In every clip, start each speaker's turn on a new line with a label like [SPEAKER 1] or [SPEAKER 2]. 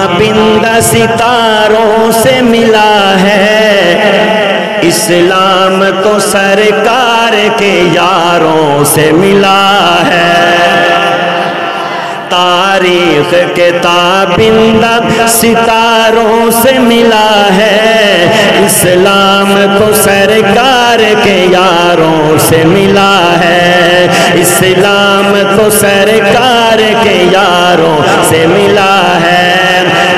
[SPEAKER 1] تابندہ ستاروں سے ملا ہے، اسلام تو سرکار کے یاروں سے ملا ہے۔ تاریخ کے تابندہ ستاروں سے ملا ہے، اسلام تو سرکار کے یاروں سے ملا ہے، اسلام تو سرکار کے یاروں سے ملا ہے۔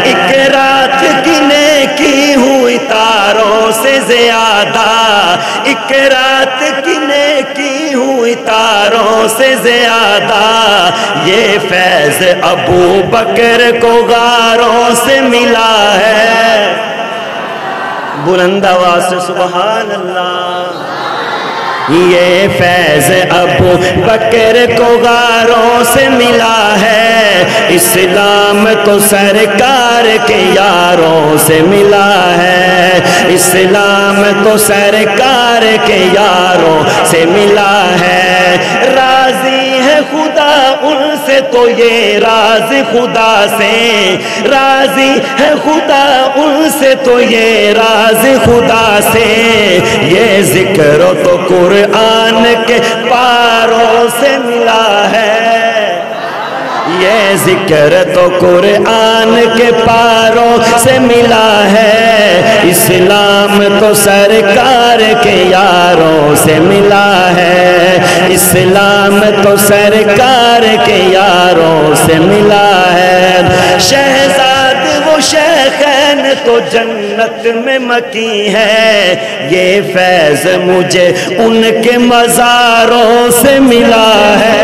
[SPEAKER 1] ایک رات کی نیکی ہوئی تاروں سے زیادہ، ایک رات کی نیکی ہوئی تاروں سے زیادہ، یہ فیض ابو بکر کو غاروں سے ملا ہے۔ بلند آواز سے سبحان اللہ۔ یہ فیض ابو بکر کو غاروں سے ملا ہے، اسلام تو سرکار کے یاروں سے ملا ہے، اسلام تو سرکار کے یاروں سے ملا ہے۔ راضی ہے خدا ان سے تو یہ راز خدا سے، راضی ہے خدا ان سے تو یہ راز خدا سے، یہ ذکر تو قرآن کے پاروں سے ملا ہے، یہ ذکر تو قرآن کے پاروں سے ملا ہے، اسلام تو سرکار کے یاروں سے ملا ہے، اسلام تو سرکار کے یاروں سے ملا ہے۔ شہزاد وہ شیخین تو جنت میں مکی ہے، یہ فیض مجھے ان کے مزاروں سے ملا ہے،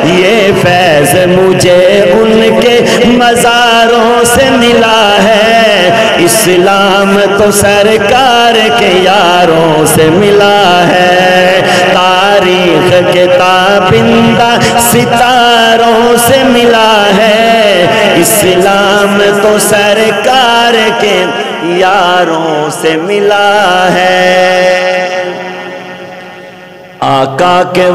[SPEAKER 1] یہ فیض مجھے ان کے مزاروں سے ملا ہے، اسلام تو سرکار کے یاروں سے ملا ہے۔ تاریخ کے تابندہ ستاروں سے ملا ہے، اسلام تو سرکار کے یاروں سے ملا ہے۔ آقا کے